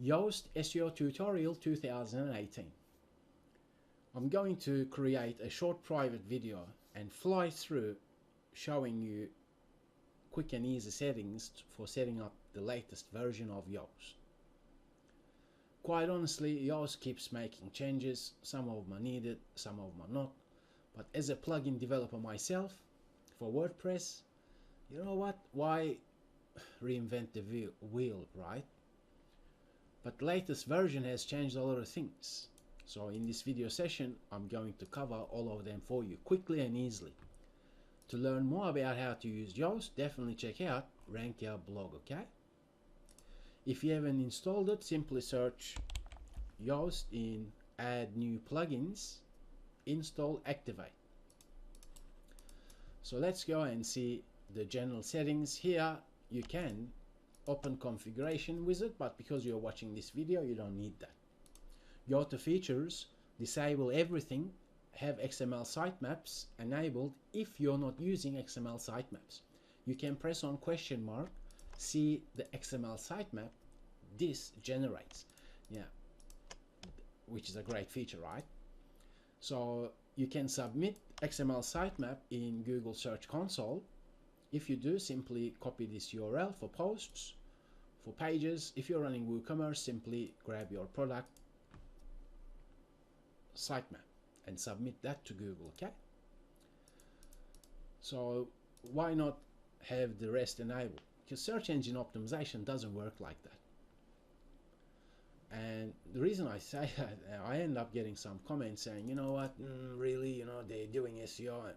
Yoast SEO Tutorial 2018. I'm going to create a short private video and fly through showing you quick and easy settings for setting up the latest version of Yoast. Quite honestly, Yoast keeps making changes. Some of them are needed, some of them are not. But as a plugin developer myself for WordPress, you know what? Why reinvent the wheel, right? But the latest version has changed a lot of things. So in this video session, I'm going to cover all of them for you quickly and easily. To learn more about how to use Yoast, definitely check out RankYa blog, okay? If you haven't installed it, simply search Yoast in Add New Plugins, Install, Activate. So let's go and see the general settings. Here you can open configuration wizard, but because you're watching this video, you don't need that. Go to features, disable everything, have XML sitemaps enabled if you're not using XML sitemaps. You can press on question mark, see the XML sitemap this generates. Yeah, which is a great feature, right? So you can submit XML sitemap in Google Search Console. If you do, simply copy this URL for posts, for pages. If you're running WooCommerce, simply grab your product sitemap and submit that to Google, okay? So why not have the rest enabled? Because search engine optimization doesn't work like that. And the reason I say that, I end up getting some comments saying, you know what, really, they're doing SEO.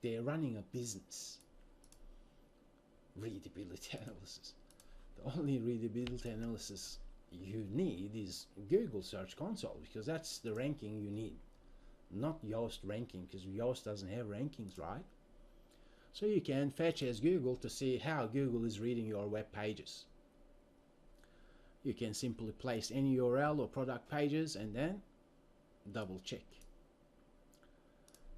They're running a business. Readability analysis. The only readability analysis you need is Google Search Console, because that's the ranking you need, not Yoast ranking, because Yoast doesn't have rankings, right? So you can fetch as Google to see how Google is reading your web pages. You can simply place any URL or product pages and then double check.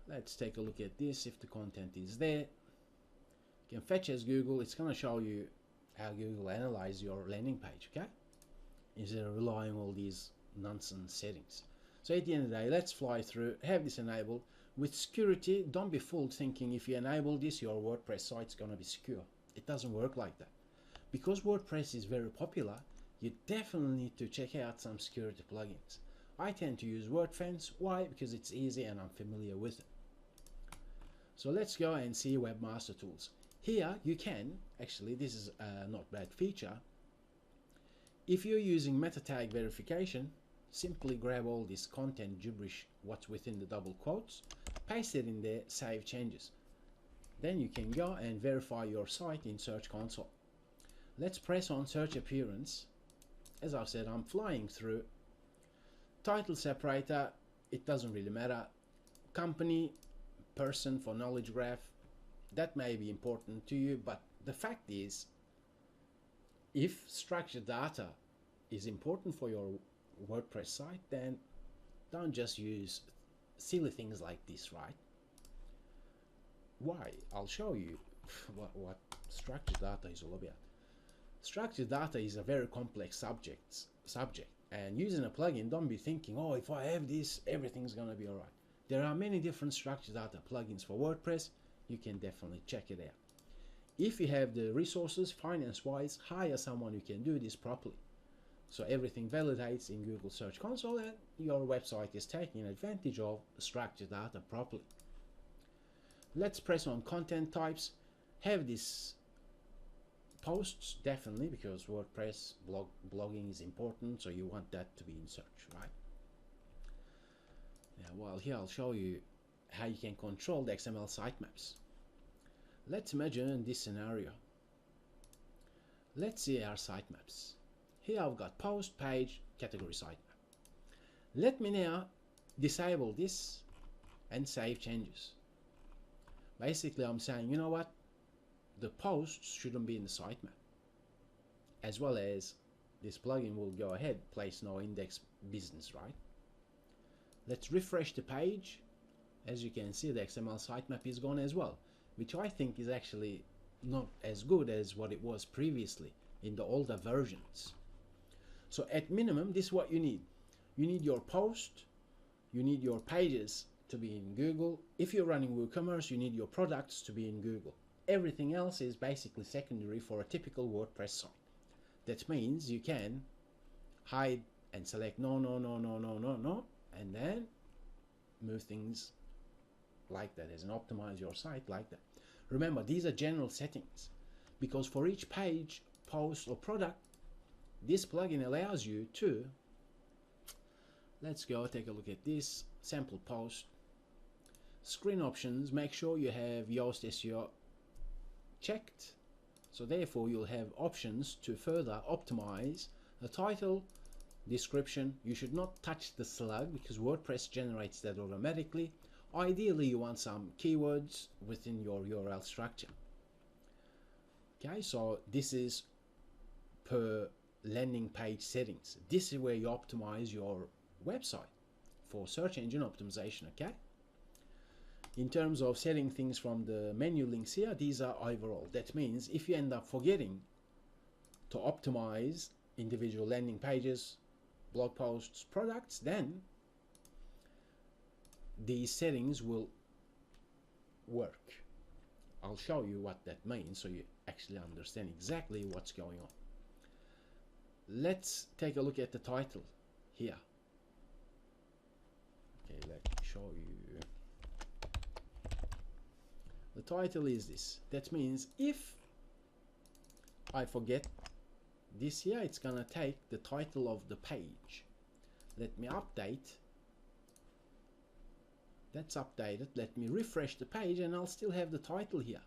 Let's take a look at this. If the content is there, you can fetch as Google. It's going to show you how Google analyzes your landing page, okay? Instead of relying on all these nonsense settings. So at the end of the day, let's fly through, have this enabled. With security, don't be fooled thinking if you enable this, your WordPress site's going to be secure. It doesn't work like that. Because WordPress is very popular, you definitely need to check out some security plugins. I tend to use WordFence. Why? Because it's easy and I'm familiar with it. So let's go and see Webmaster Tools. Here you can, actually this is a not bad feature. If you're using meta tag verification, simply grab all this content gibberish, what's within the double quotes, paste it in there, save changes. Then you can go and verify your site in Search Console. Let's press on Search Appearance. As I've said, I'm flying through. Title separator, it doesn't really matter. Company, person for knowledge graph, that may be important to you, but the fact is, if structured data is important for your WordPress site, then don't just use silly things like this, right? Why? I'll show you what structured data is all about. Structured data is a very complex subject, and using a plugin, don't be thinking, oh, if I have this, everything's gonna be alright. There are many different structured data plugins for WordPress. You can definitely check it out. If you have the resources, finance-wise, hire someone who can do this properly. So everything validates in Google Search Console and your website is taking advantage of structured data properly. Let's press on content types. Have this posts, definitely, because WordPress blogging is important, so you want that to be in search, right? Now, while here I'll show you how you can control the XML sitemaps. Let's imagine this scenario. Let's see our sitemaps. Here I've got post, page, category sitemap. Let me now disable this and save changes. Basically, I'm saying, you know what? The posts shouldn't be in the sitemap. As well as this plugin will go ahead, place no index business, right? Let's refresh the page. As you can see, the XML sitemap is gone as well, which I think is actually not as good as what it was previously in the older versions. So at minimum, this is what you need. You need your post, you need your pages to be in Google. If you're running WooCommerce, you need your products to be in Google. Everything else is basically secondary for a typical WordPress site. That means you can hide and select no, and then move things like that and optimize your site like that. Remember, these are general settings, because for each page, post, or product, this plugin allows you to, let's go take a look at this sample post. Screen options, make sure you have Yoast SEO checked. So therefore you'll have options to further optimize the title, description. You should not touch the slug because WordPress generates that automatically. Ideally you want some keywords within your URL structure. Okay, so this is per landing page settings. This is where you optimize your website for search engine optimization. Okay, in terms of setting things from the menu links here, these are overall. That means if you end up forgetting to optimize individual landing pages, blog posts, products, then these settings will work. I'll show you what that means so you actually understand exactly what's going on. Let's take a look at the title here. Okay, let me show you. The title is this. That means if I forget this here, it's gonna take the title of the page. Let me update. That's updated. Let me refresh the page and I'll still have the title here.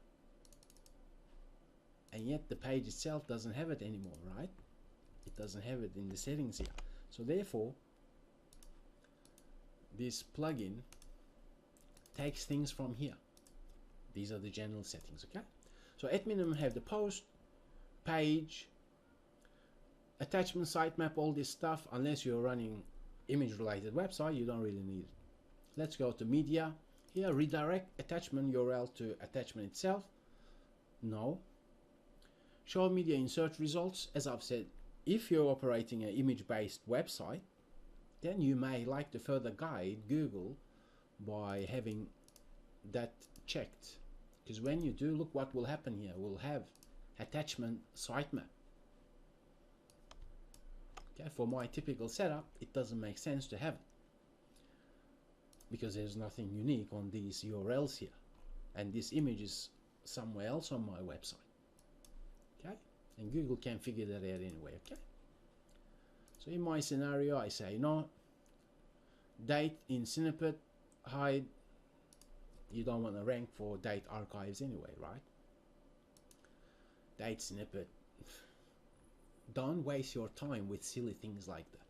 And yet the page itself doesn't have it anymore, right? It doesn't have it in the settings here. So therefore, this plugin takes things from here. These are the general settings, okay? So at minimum have the post, page, attachment, sitemap, all this stuff. Unless you're running image related website, you don't really need it. Let's go to media. Here, redirect attachment URL to attachment itself. No. Show media in search results. As I've said, if you're operating an image-based website, then you may like to further guide Google by having that checked. Because when you do, look what will happen here. We'll have attachment sitemap. Okay, for my typical setup, it doesn't make sense to have it, because there's nothing unique on these URLs here, and this image is somewhere else on my website. Okay, and Google can figure that out anyway. Okay, so in my scenario, I say no. Date in snippet, hide. You don't want to rank for date archives anyway, right? Date snippet. Don't waste your time with silly things like that.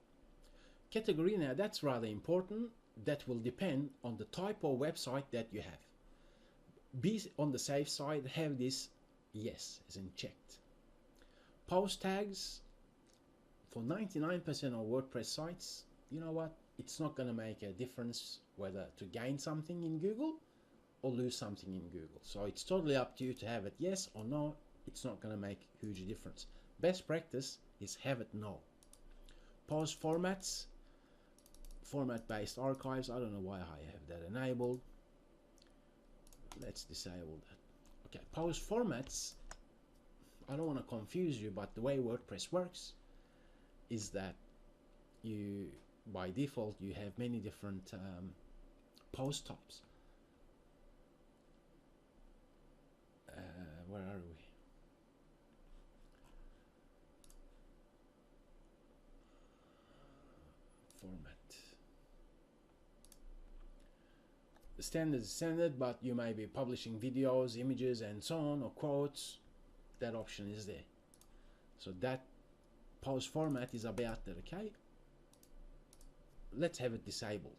Category, now that's rather important. That will depend on the type of website that you have. Be on the safe side, have this yes as in checked. Post tags, for 99% of WordPress sites, you know what? It's not going to make a difference whether to gain something in Google or lose something in Google. So it's totally up to you to have it yes or no. It's not going to make a huge difference. Best practice is have it no. Post formats, format-based archives. I don't know why I have that enabled. Let's disable that. Okay, post formats. I don't want to confuse you, but the way WordPress works is that you, by default, you have many different post types. Where are we? Format. The standard is standard, but you may be publishing videos, images, and so on, or quotes. That option is there. So that post format is about that, okay? Let's have it disabled.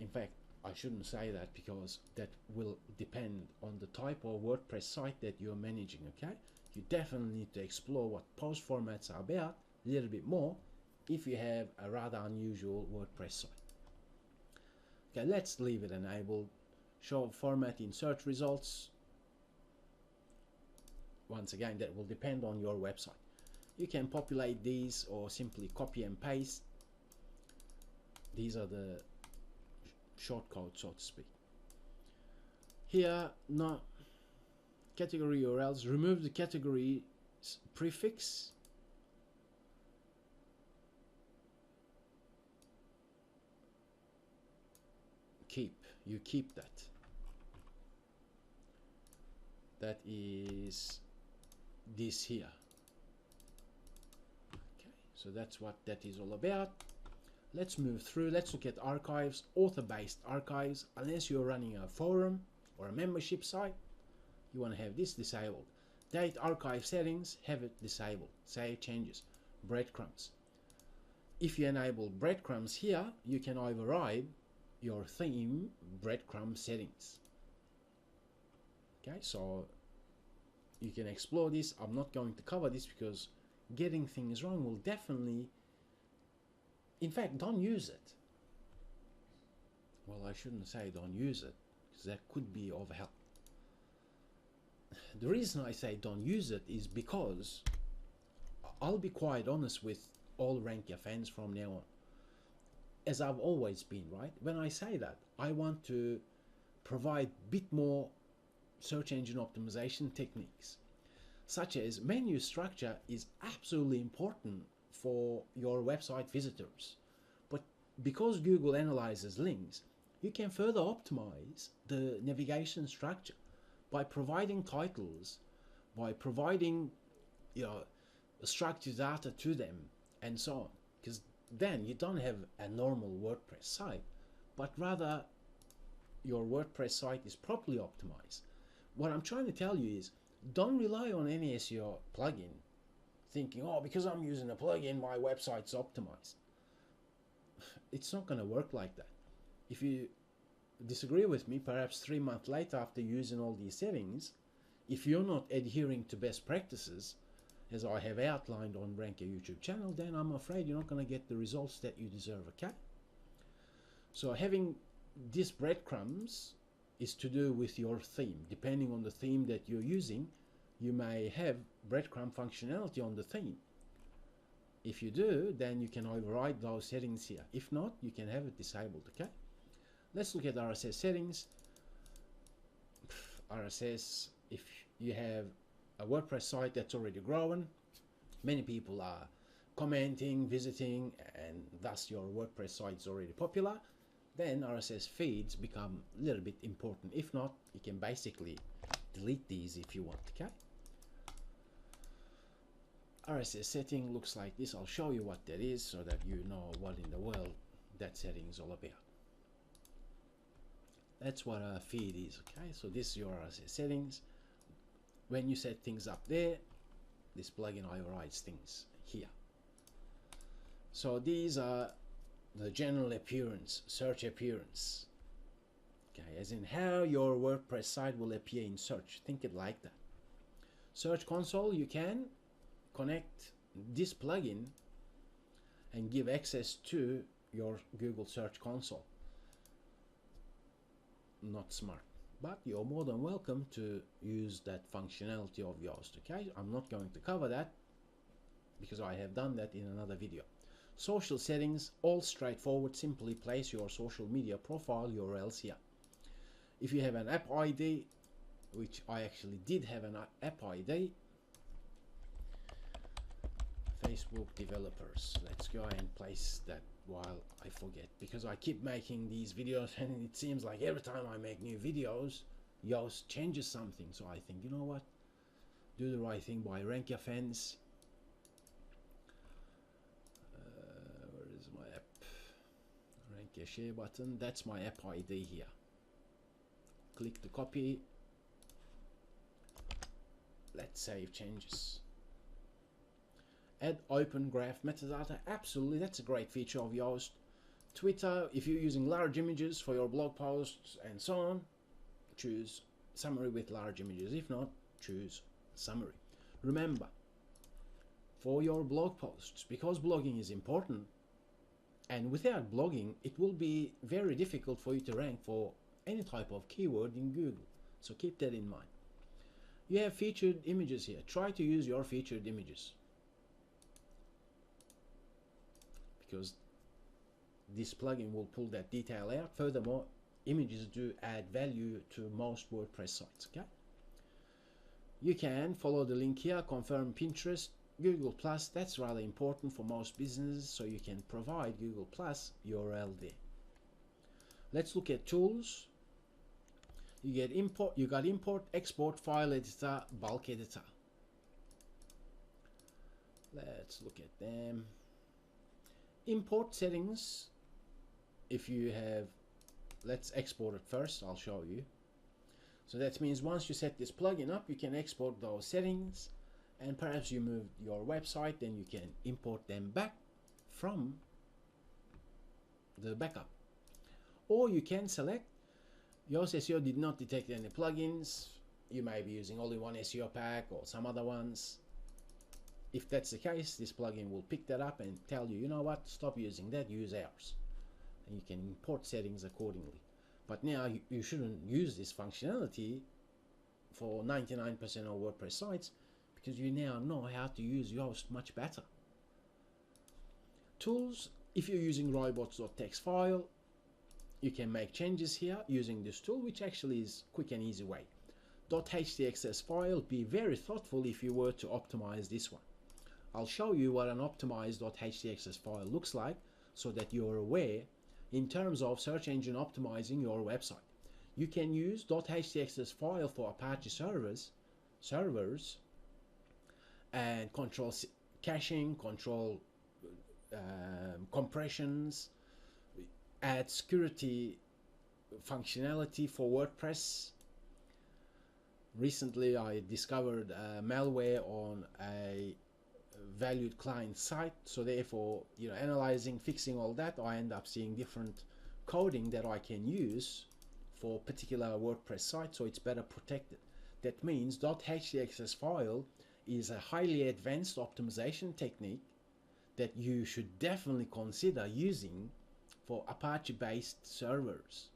In fact, I shouldn't say that because that will depend on the type of WordPress site that you're managing, okay? You definitely need to explore what post formats are about a little bit more if you have a rather unusual WordPress site. Okay, let's leave it enabled. Show format in search results. Once again, that will depend on your website. You can populate these or simply copy and paste. These are the shortcodes, so to speak. Here, no category URLs. Remove the category prefix. You keep that. That is this here. Okay, so that's what that is all about. Let's move through. Let's look at archives, author-based archives. Unless you're running a forum or a membership site, you want to have this disabled. Date archive settings, have it disabled. Save changes. Breadcrumbs. If you enable breadcrumbs here, you can override your theme breadcrumb settings. Okay, so you can explore this. I'm not going to cover this because getting things wrong will definitely, in fact, don't use it. Well, I shouldn't say don't use it, because that could be of help. The reason I say don't use it is because I'll be quite honest with all RankYa fans from now on, as I've always been, right? When I say that, I want to provide a bit more search engine optimization techniques, such as menu structure is absolutely important for your website visitors. But because Google analyzes links, you can further optimize the navigation structure by providing titles, by providing, structured data to them, and so on. Because then you don't have a normal WordPress site, but rather your WordPress site is properly optimized. What I'm trying to tell you is, don't rely on any SEO plugin thinking, oh, because I'm using a plugin, my website's optimized. It's not going to work like that. If you disagree with me, perhaps 3 months later after using all these settings, if you're not adhering to best practices, as I have outlined on RankYa YouTube channel, then I'm afraid you're not going to get the results that you deserve, okay? So having these breadcrumbs is to do with your theme. Depending on the theme that you're using, you may have breadcrumb functionality on the theme. If you do, then you can override those settings here. If not, you can have it disabled, okay? Let's look at RSS settings. RSS, if you have a WordPress site that's already growing, many people are commenting, visiting, and thus your WordPress site is already popular, then RSS feeds become a little bit important. If not, you can basically delete these if you want, okay? RSS setting looks like this. I'll show you what that is so that you know what in the world that setting is all about. That's what a feed is, okay? So this is your RSS settings. When you set things up there, this plugin overrides things here. So these are the general appearance, search appearance. Okay, as in how your WordPress site will appear in search. Think it like that. Search console, you can connect this plugin and give access to your Google Search Console. Not smart, but you're more than welcome to use that functionality of Yoast, okay? I'm not going to cover that because I have done that in another video. Social settings, all straightforward. Simply place your social media profile URLs here. If you have an app ID, which I actually did have an app ID, Facebook developers. Let's go and place that while I forget, because I keep making these videos and it seems like every time I make new videos, Yoast changes something. So I think, you know what? Do the right thing by RankYa fans. Where is my app? RankYa share button. That's my app ID here. Click the copy. Let's save changes. Add opengraph metadata. Absolutely, that's a great feature of Yoast. Twitter, if you're using large images for your blog posts and so on, choose summary with large images. If not, choose summary. Remember, for your blog posts, because blogging is important, and without blogging, it will be very difficult for you to rank for any type of keyword in Google. So keep that in mind. You have featured images here. Try to use your featured images. because this plugin will pull that detail out. Furthermore, images do add value to most WordPress sites. Okay, you can follow the link here, confirm Pinterest, Google Plus. That's rather important for most businesses, so you can provide Google Plus URL there. Let's look at tools. You get import, you got import, export, file editor, bulk editor. Let's look at them. Import settings. If you have, let's export it first, I'll show you. So that means once you set this plugin up, you can export those settings, and perhaps you move your website, then you can import them back from the backup. Or you can select Yoast SEO did not detect any plugins. You may be using only one SEO pack or some other ones. If that's the case, this plugin will pick that up and tell you, you know what, stop using that, use ours. And you can import settings accordingly. But now you shouldn't use this functionality for 99% of WordPress sites, because you now know how to use Yoast much better. Tools, if you're using robots.txt file, you can make changes here using this tool, which actually is quick and easy way. .htaccess file, be very thoughtful if you were to optimize this one. I'll show you what an optimized .htaccess file looks like so that you're aware in terms of search engine optimizing your website. You can use .htaccess file for Apache servers and control caching, control compressions, add security functionality for WordPress. Recently I discovered malware on a valued client site, so therefore, you know, analyzing, fixing all that, I end up seeing different coding that I can use for particular WordPress site, so it's better protected. That means .htaccess file is a highly advanced optimization technique that you should definitely consider using for Apache based servers.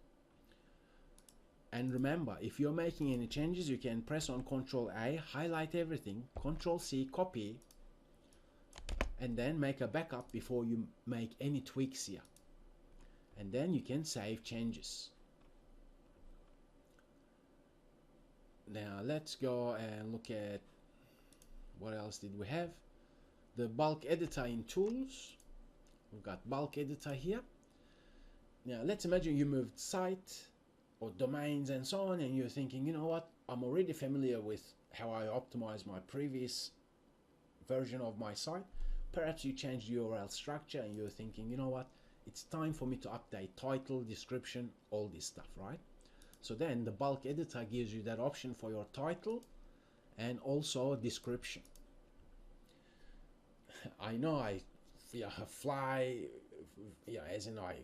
And remember, if you're making any changes, you can press on Ctrl A, highlight everything, Ctrl C, copy, and then make a backup before you make any tweaks here. And then you can save changes. Now let's go and look at what else did we have. The bulk editor in tools. We've got bulk editor here. Now let's imagine you moved site or domains and so on, and you're thinking, you know what, I'm already familiar with how I optimize my previous version of my site. Perhaps you changed the URL structure and you're thinking, you know what, it's time for me to update title, description, all this stuff, right? So then the bulk editor gives you that option for your title and also description. I know I fly, as in I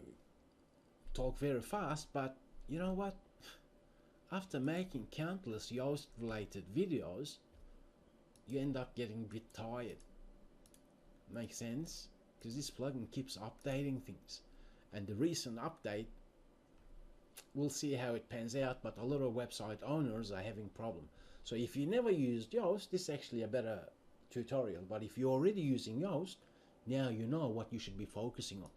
talk very fast, but you know what? After making countless Yoast related videos, you end up getting a bit tired. Makes sense? Because this plugin keeps updating things. And the recent update, we'll see how it pans out, but a lot of website owners are having problem. So if you never used Yoast, this is actually a better tutorial. But if you're already using Yoast, now you know what you should be focusing on.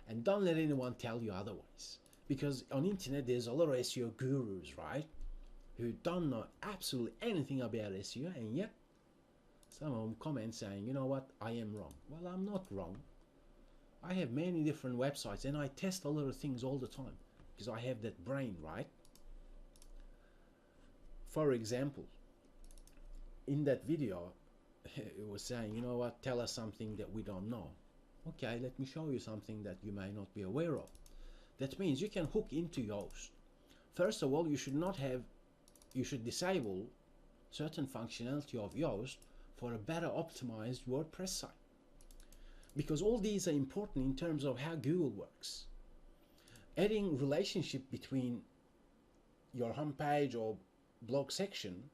And don't let anyone tell you otherwise. Because on internet there's a lot of SEO gurus, right? Who don't know absolutely anything about SEO, and yet some of them comment saying, you know what, I am wrong. Well, I'm not wrong. I have many different websites and I test a lot of things all the time because I have that brain, right? For example, in that video, it was saying, you know what, tell us something that we don't know. Okay, let me show you something that you may not be aware of. That means you can hook into Yoast. First of all, you should disable certain functionality of Yoast for a better optimized WordPress site. Because all these are important in terms of how Google works. Adding relationship between your homepage or blog section,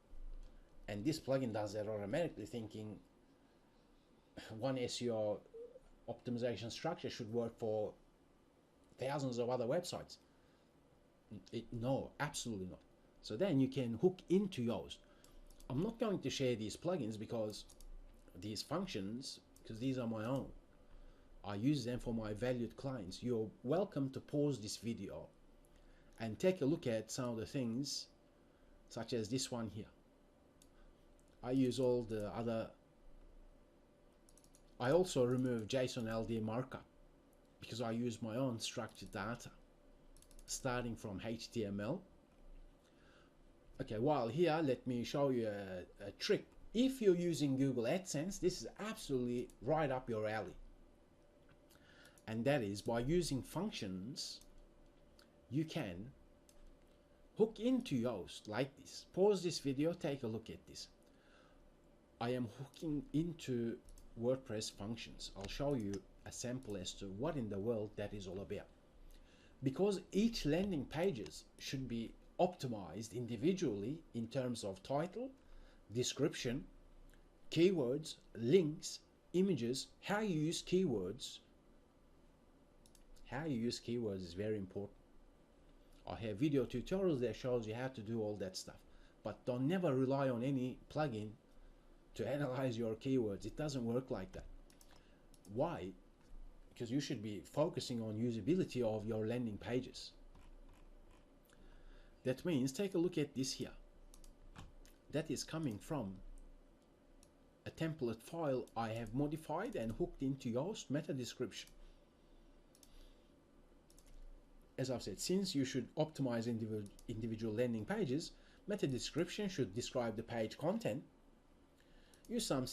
and this plugin does that automatically, thinking one SEO optimization structure should work for thousands of other websites. No, absolutely not. So then you can hook into Yoast. I'm not going to share these plugins because these functions, because these are my own. I use them for my valued clients. You're welcome to pause this video and take a look at some of the things, such as this one here. I use all the other. I also remove json-ld markup because I use my own structured data starting from HTML. Okay, while here, let me show you a trick. If you're using Google AdSense, this is absolutely right up your alley. And that is, by using functions, you can hook into Yoast like this. Pause this video, take a look at this. I am hooking into WordPress functions. I'll show you a sample as to what in the world that is all about. Because each landing pages should be optimized individually in terms of title, description, keywords, links, images, how you use keywords. How you use keywords is very important. I have video tutorials that shows you how to do all that stuff. But don't never rely on any plugin to analyze your keywords. It doesn't work like that. Why? Because you should be focusing on usability of your landing pages. That means, take a look at this here. That is coming from a template file I have modified and hooked into Yoast meta description. As I've said, since you should optimize individual landing pages, meta description should describe the page content. Use some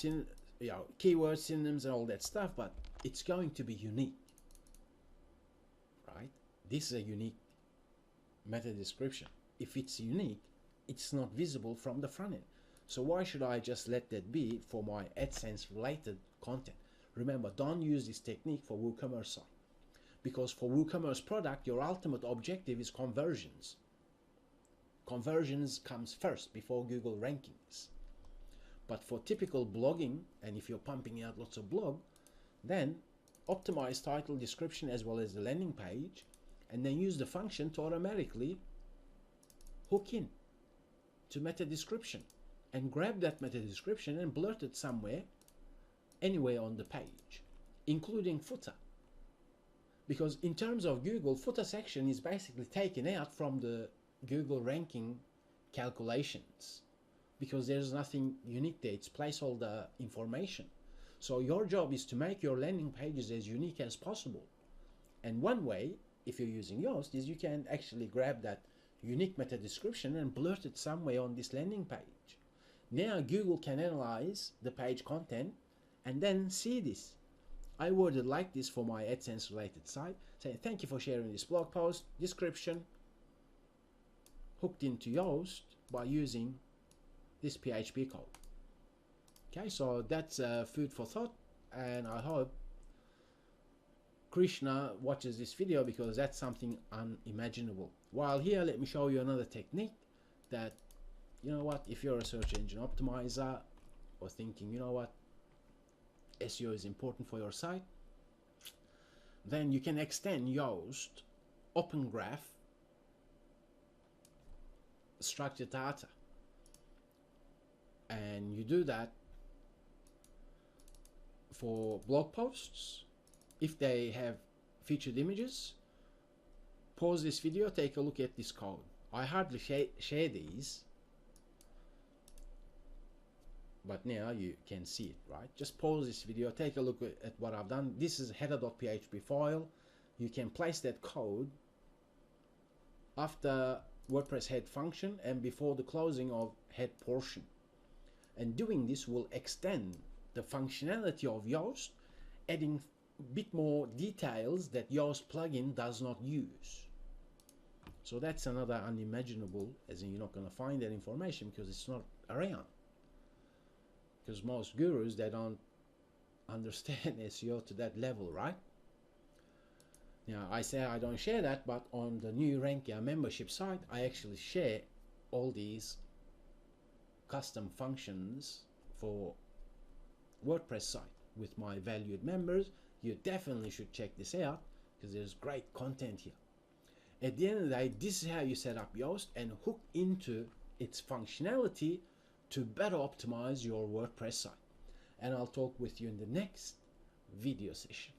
keywords, synonyms and all that stuff, but it's going to be unique, right? This is a unique meta description. If it's unique, it's not visible from the front end. So why should I just let that be for my AdSense related content? Remember, don't use this technique for WooCommerce site. Because for WooCommerce product, your ultimate objective is conversions. Conversions comes first before Google rankings. But for typical blogging, and if you're pumping out lots of blog, then optimize title, description, as well as the landing page, and then use the function to automatically hook in to meta description and grab that meta description and blurt it somewhere, anywhere on the page, including footer. Because in terms of Google, footer section is basically taken out from the Google ranking calculations because there's nothing unique there. It's placeholder information. So your job is to make your landing pages as unique as possible. And one way, if you're using Yoast, is you can actually grab that unique meta description and blurt it somewhere on this landing page. Now Google can analyze the page content and then see this. I worded like this for my AdSense related site, saying thank you for sharing this blog post, description, hooked into Yoast by using this PHP code. Okay, so that's food for thought, and I hope Krishna watches this video because that's something unimaginable. While here, let me show you another technique that, you know what, if you're a search engine optimizer or thinking, you know what, SEO is important for your site, then you can extend Yoast opengraph structured data. And you do that for blog posts. If they have featured images, pause this video, take a look at this code. I hardly share these, but now you can see it, right? Just pause this video, take a look at what I've done. This is a header.php file. You can place that code after WordPress head function and before the closing of head portion. And doing this will extend the functionality of Yoast, adding a bit more details that Yoast plugin does not use. So that's another unimaginable, as in you're not going to find that information because it's not around. Because most gurus, they don't understand SEO to that level, right? Now, I say I don't share that, but on the new RankYa membership site, I actually share all these custom functions for WordPress site with my valued members. You definitely should check this out because there's great content here. At the end of the day, this is how you set up Yoast and hook into its functionality to better optimize your WordPress site. And I'll talk with you in the next video session.